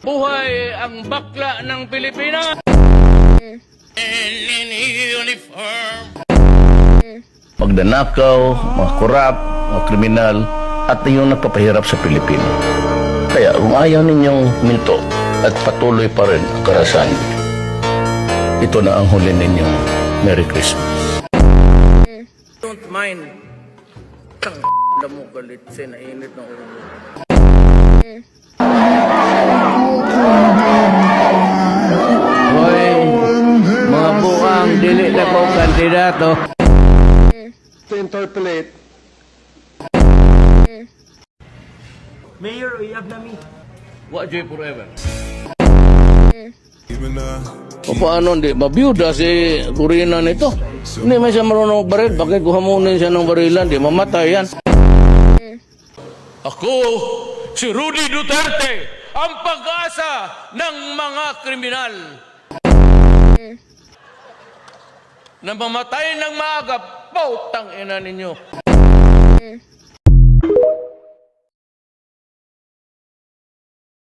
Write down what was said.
Buhay ang bakla ng Pilipinas! In uniform. Magdanakaw, mga korap, mga kriminal, at yung nagpapahirap sa Pilipino. Kaya kung ayaw ninyong minto at patuloy pa rin ang karahasan, ito na ang huli ninyong Merry Christmas. Don't mind. Tang mo galit sa nainit ng ulo. Hoy, mga buang dili na ko kandidato. To interpolate. Mayor, uyab na mi. What joy forever? O paano hindi? Mabiyuda si Corina nito. Hindi may siya marunong baril. Bakit kuhamunin siya ng barilan? Di mamatay yan. Ako, si Rudy Duterte, ang pag-asa ng mga kriminal. Na mamatay ng maaga, pautang ina ninyo.